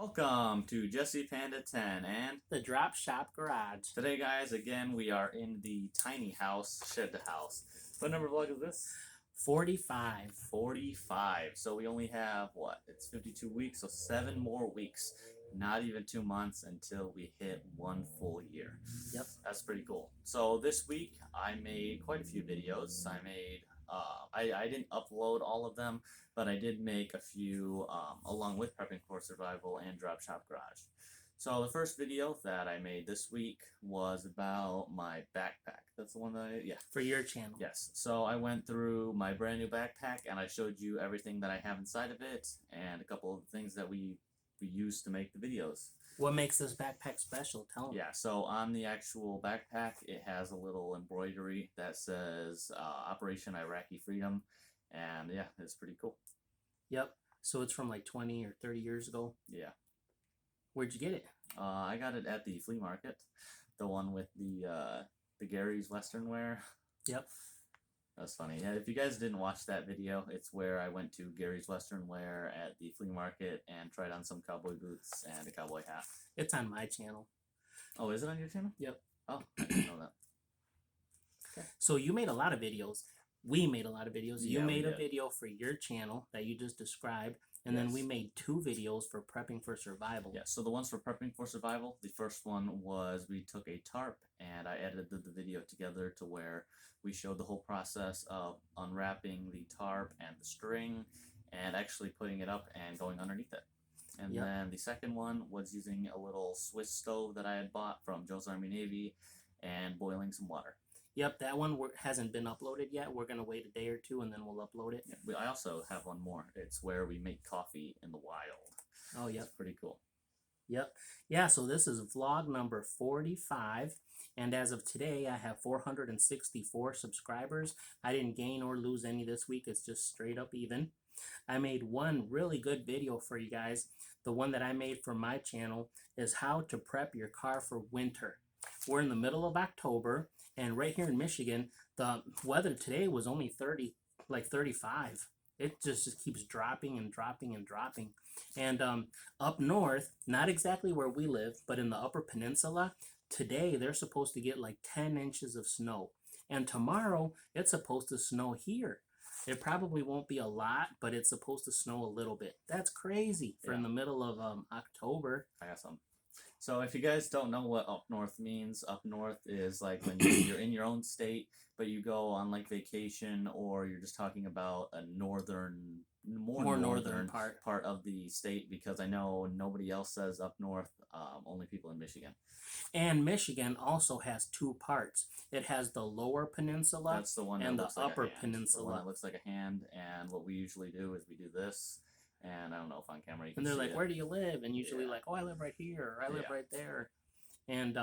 Welcome to Jesse Panda 10, and The Drop Shop Garage. today, guys, again, we are in the tiny house, shed house. What number vlog is this? 45. 45. So we only have, what? It's 52 weeks, so 7 more weeks. Not even 2 months until we hit 1 full year. Yep. That's pretty cool. So this week, I made quite a few videos. I didn't upload all of them, but I did make a few along with Prepping for Survival and Drop Shop Garage. So the first video that I made this week was about my backpack. That's the one that For your channel. Yes. So I went through my brand new backpack and I showed you everything that I have inside of it and a couple of things that we use to make the videos. What makes this backpack special? Tell them. Yeah, so on the actual backpack, it has a little embroidery that says Operation Iraqi Freedom, and yeah, it's pretty cool. Yep. So it's from like 20 or 30 years ago. Yeah. Where'd you get it? I got it at the flea market, the one with the Gary's Western wear. Yep. That's funny. Yeah, if you guys didn't watch that video, it's where I went to Gary's Western Wear at the flea market and tried on some cowboy boots and a cowboy hat. It's on my channel. Oh, is it on your channel? Yep. Oh, I didn't know that. Okay. So you made a lot of videos. We made a lot of videos. Yeah, you made we a did. video for your channel that you just described. And then we made 2 videos for Prepping for Survival. Yeah, so the ones for Prepping for Survival, the first one was we took a tarp and I edited the video together to where we showed the whole process of unwrapping the tarp and the string and actually putting it up and going underneath it. And Yep. then the second one was using a little Swiss stove that I had bought from Joe's Army Navy and boiling some water. Yep, that one hasn't been uploaded yet. We're going to wait a day or 2 and then we'll upload it. Yeah, I also have one more. It's where we make coffee in the wild. Oh, yep. It's pretty cool. Yep. Yeah, so this is vlog number 45. And as of today, I have 464 subscribers. I didn't gain or lose any this week. It's just straight up even. I made one really good video for you guys. The one that I made for my channel is how to prep your car for winter. We're in the middle of October, and right here in Michigan, the weather today was only 30, like 35. It just keeps dropping and dropping and dropping. And up north, not exactly where we live, but in the Upper Peninsula, today they're supposed to get like 10 inches of snow. And tomorrow, it's supposed to snow here. It probably won't be a lot, but it's supposed to snow a little bit. That's crazy for in the middle of October. I got some. So if you guys don't know what up north means, up north is like when you're in your own state, but you go on like vacation or you're just talking about a more northern part of the state, because I know nobody else says up north, only people in Michigan. And Michigan also has 2 parts. It has the lower peninsula. That's the one and that the looks like upper a hand. peninsula. The one that looks like a hand, and what we usually do is we do this. And I don't know if on camera you can see it. And they're like, it. where do you live? And usually like, oh, I live right here, or I live right there. And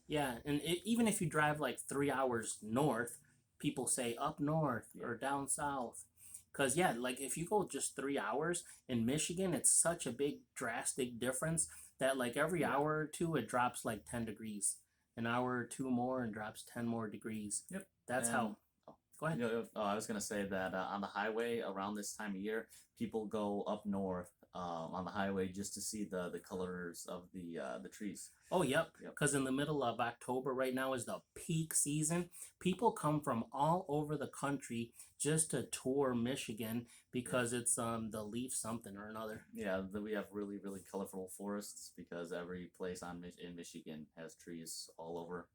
yeah, and even if you drive like 3 hours north, people say up north or down south. Because yeah, like if you go just 3 hours in Michigan, it's such a big drastic difference that like every hour or 2 it drops like 10 degrees. An hour or 2 more and drops 10 more degrees. Yep. That's how. Go ahead. I was going to say that on the highway around this time of year, people go up north on the highway just to see the colors of the trees. Oh, yep. Because in the middle of October right now is the peak season. People come from all over the country just to tour Michigan because it's the leaf something or another. Yeah, we have really, really colorful forests because every place in Michigan has trees all over.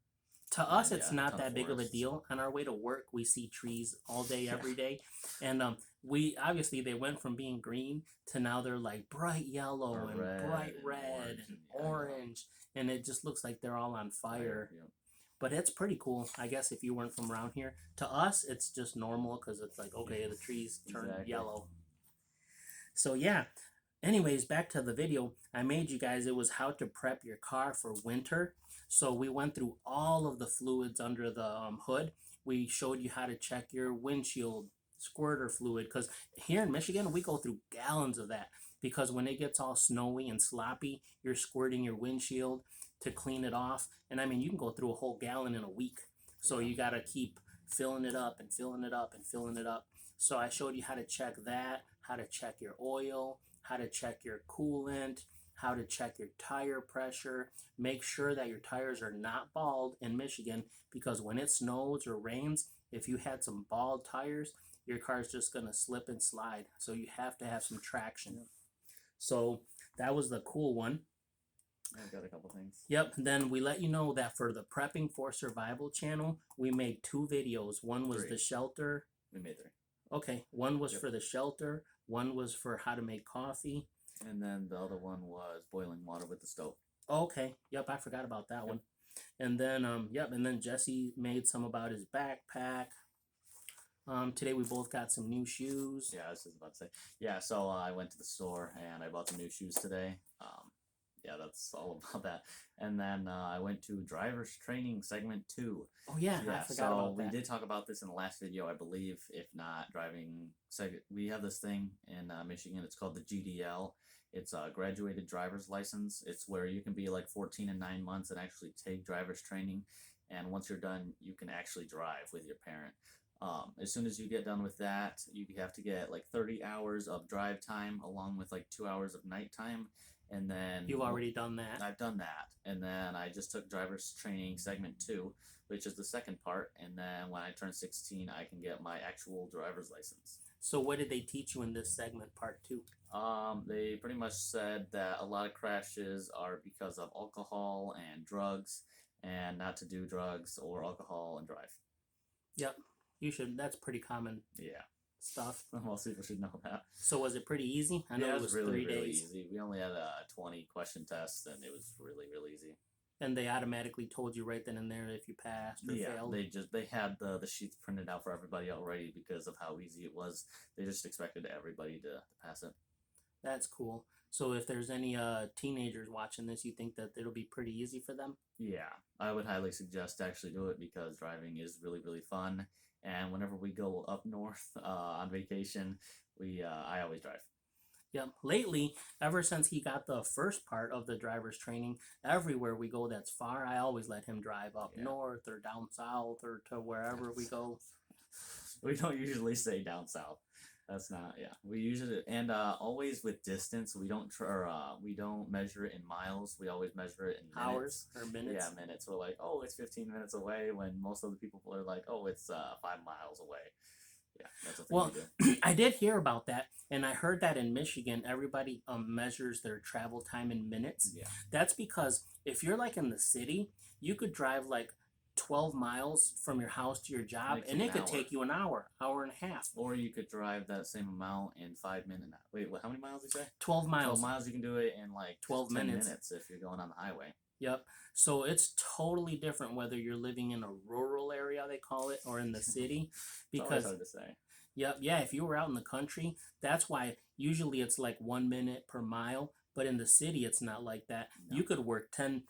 To us, it's not that big of a deal. On our way to work, we see trees all day, every day. And we obviously, they went from being green to now they're like bright yellow and bright red and orange. And it just looks like they're all on fire. But it's pretty cool, I guess, if you weren't from around here. To us, it's just normal because it's like, okay, the trees turn yellow. So yeah. Anyways, back to the video I made you guys. It was how to prep your car for winter. So we went through all of the fluids under the hood. We showed you how to check your windshield squirter fluid, because here in Michigan, we go through gallons of that, because when it gets all snowy and sloppy, you're squirting your windshield to clean it off. And I mean, you can go through a whole gallon in a week. So you got to keep filling it up and filling it up and filling it up. So I showed you how to check that, how to check your oil, how to check your coolant, how to check your tire pressure. Make sure that your tires are not bald in Michigan, because when it snows or rains, if you had some bald tires, your car's just going to slip and slide. So you have to have some traction. So that was the cool one. I've got a couple things. Yep. Then we let you know that for the Prepping for Survival channel, we made 2 videos. One was 3. the shelter. We made 3. Okay. One was Yep. for the shelter. One was for how to make coffee. And then the other one was boiling water with the stove. Okay. Yep. I forgot about that one. And then, and then Jesse made some about his backpack. Today we both got some new shoes. Yeah, I was just about to say. Yeah, so I went to the store and I bought some new shoes today. Yeah, that's all about that. And then I went to driver's training segment 2. Oh yeah, I forgot about that. We did talk about this in the last video, I believe. If not, we have this thing in Michigan. It's called the GDL. It's a graduated driver's license. It's where you can be like 14 and 9 months and actually take driver's training. And once you're done, you can actually drive with your parent. As soon as you get done with that, you have to get like 30 hours of drive time along with like 2 hours of night time. And then you've already done that. I've done that. And then I just took driver's training segment 2, which is the second part. And then when I turn 16, I can get my actual driver's license. So what did they teach you in this segment part 2? They pretty much said that a lot of crashes are because of alcohol and drugs, and not to do drugs or alcohol and drive. Yep. You should. That's pretty common. Yeah. Stuff. Most people should know that. So was it pretty easy? I know it was really, 3 really days. easy. We only had a 20 question test, and it was really, really easy. And they automatically told you right then and there if you passed or failed. They had the sheets printed out for everybody already because of how easy it was. They just expected everybody to pass it. That's cool. So if there's any teenagers watching this, you think that it'll be pretty easy for them? Yeah, I would highly suggest to actually do it because driving is really, really fun. And whenever we go up north on vacation, I always drive. Yeah. Lately, ever since he got the first part of the driver's training, everywhere we go that's far, I always let him drive up north or down south or to wherever we go. We don't usually say down south. That's not, we usually, and always with distance, we don't measure it in miles. We always measure it in minutes. Hours or minutes? Yeah, minutes. We're like, oh, it's 15 minutes away, when most of the people are like, oh, it's 5 miles away. Yeah, that's the thing we do. I did hear about that, and I heard that in Michigan, everybody measures their travel time in minutes. Yeah. That's because if you're like in the city, you could drive like 12 miles from your house to your job, and it could take you an hour and a half. Or you could drive that same amount in 5 minutes. Wait, how many miles did you say? 12 miles. 12 miles, you can do it in like 12 minutes if you're going on the highway. Yep. So it's totally different whether you're living in a rural area, they call it, or in the city. Because it's hard to say. Yep. Yeah, if you were out in the country, that's why usually it's like 1 minute per mile. But in the city, it's not like that. No. You could work 10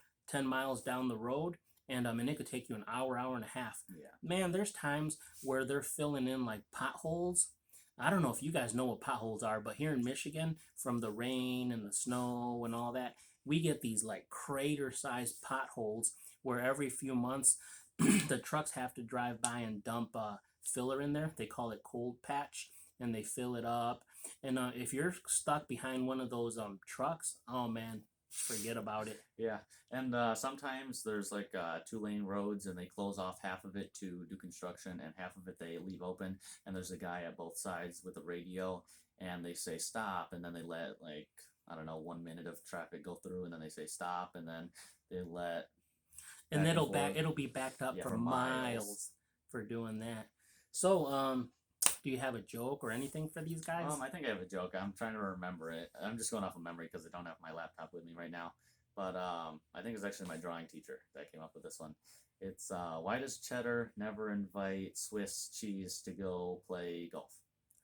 miles down the road, and it could take you an hour and a half. Yeah. Man, there's times where they're filling in like potholes. I don't know if you guys know what potholes are, but here in Michigan, from the rain and the snow and all that, we get these like crater-sized potholes where every few months the trucks have to drive by and dump filler in there. They call it cold patch, and they fill it up. And if you're stuck behind one of those trucks, oh man, forget about it. Yeah, and sometimes there's like 2-lane roads, and they close off half of it to do construction, and half of it they leave open. And there's a guy at both sides with a radio, and they say stop, and then they let 1 minute of traffic go through, and then they say stop, and then they let. And it'll be backed up for miles for doing that. So do you have a joke or anything for these guys? I think I have a joke. I'm trying to remember it. I'm just going off of memory because I don't have my laptop with me right now. But I think it's actually my drawing teacher that came up with this one. It's why does Cheddar never invite Swiss Cheese to go play golf?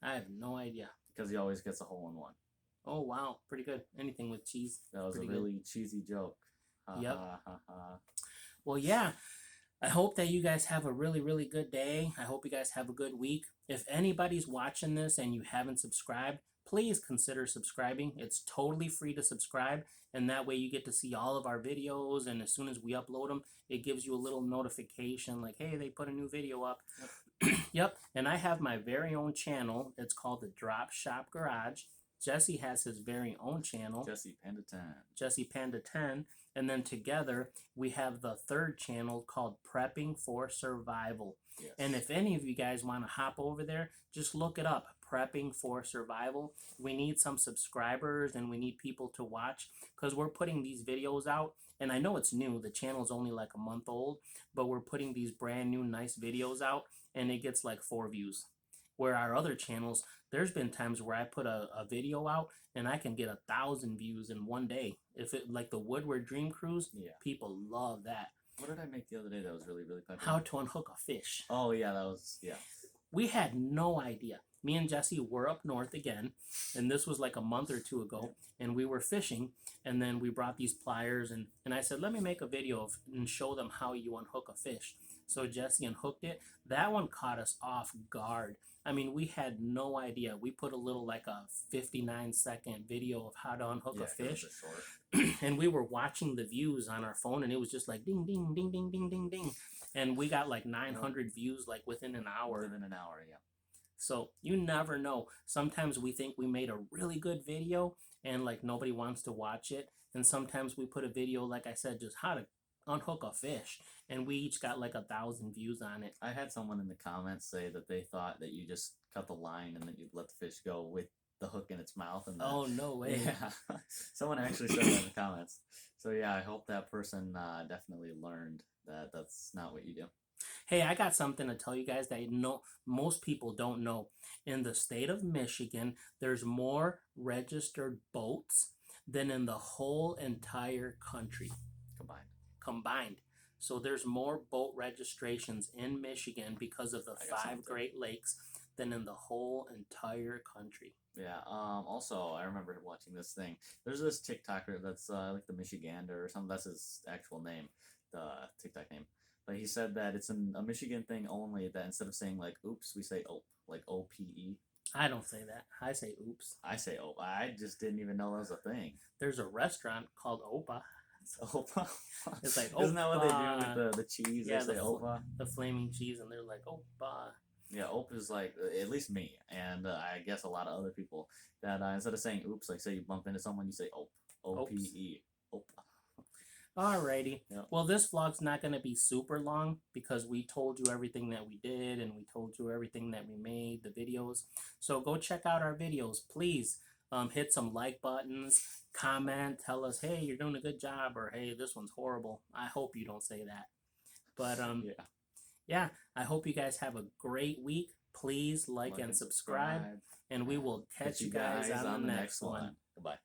I have no idea. Because he always gets a hole-in-one. Oh wow, pretty good. Anything with cheese. That was a really cheesy joke. Yep. Well, yeah. I hope that you guys have a really, really good day. I hope you guys have a good week. If anybody's watching this and you haven't subscribed, please consider subscribing. It's totally free to subscribe, and that way you get to see all of our videos, and as soon as we upload them, it gives you a little notification like, hey, they put a new video up. Yep. And I have my very own channel. It's called the Drop Shop Garage. Jesse has his very own channel, Jesse Panda 10. Jesse Panda 10, and then together we have the third channel called Prepping for Survival. Yes. And if any of you guys want to hop over there, just look it up, Prepping for Survival. We need some subscribers and we need people to watch because we're putting these videos out. And I know it's new, the channel's only like a month old, but we're putting these brand new nice videos out and it gets like 4 views. Where our other channels, there's been times where I put a video out and I can get 1,000 views in one day. If it like the Woodward Dream Cruise, Yeah. people love that. What did I make the other day that was really, really popular? How to unhook a fish. Oh, yeah, that was, yeah. We had no idea. Me and Jesse were up north again, and this was like a month or 2 ago, and we were fishing, and then we brought these pliers, and I said, let me make a video and show them how you unhook a fish. So Jesse unhooked it. That one caught us off guard. I mean, we had no idea. We put a little like a 59-second video of how to unhook a fish. And we were watching the views on our phone and it was just like ding, ding, ding, ding, ding, ding, ding. And we got like 900 views like within an hour. Within an hour, yeah. So you never know. Sometimes we think we made a really good video and like nobody wants to watch it. And sometimes we put a video, like I said, just how to unhook a fish, and we each got like 1,000 views on it. I had someone in the comments say that they thought that you just cut the line and then you'd let the fish go with the hook in its mouth. And Oh, no way. Yeah, someone actually said that in the comments. So yeah, I hope that person definitely learned that that's not what you do. Hey, I got something to tell you guys that most people don't know. In the state of Michigan, there's more registered boats than in the whole entire country combined. So there's more boat registrations in Michigan because of the 5 Great Lakes than in the whole entire country. Yeah. Also, I remember watching this thing. There's this TikToker that's like the Michigander or something. That's his actual name, the TikTok name. But he said that it's a Michigan thing only. That instead of saying like "oops," we say "ope," like OPE. I don't say that. I say "oops." I say "ope." I just didn't even know that was a thing. There's a restaurant called Opa. Opa. It's like Isn't that what they do with the cheese? Yeah, they say Opa. The flaming cheese, and they're like Opa. Yeah, Opa is like at least me, and I guess a lot of other people that instead of saying "oops," like say you bump into someone, you say "ope," OPE, Opa. Alrighty. Yep. Well, this vlog's not going to be super long because we told you everything that we did and we told you everything that we made, the videos. So go check out our videos. Please hit some like buttons, comment, tell us, hey, you're doing a good job, or hey, this one's horrible. I hope you don't say that. But yeah, I hope you guys have a great week. Please like and subscribe. And we will catch you guys on the next one. Goodbye.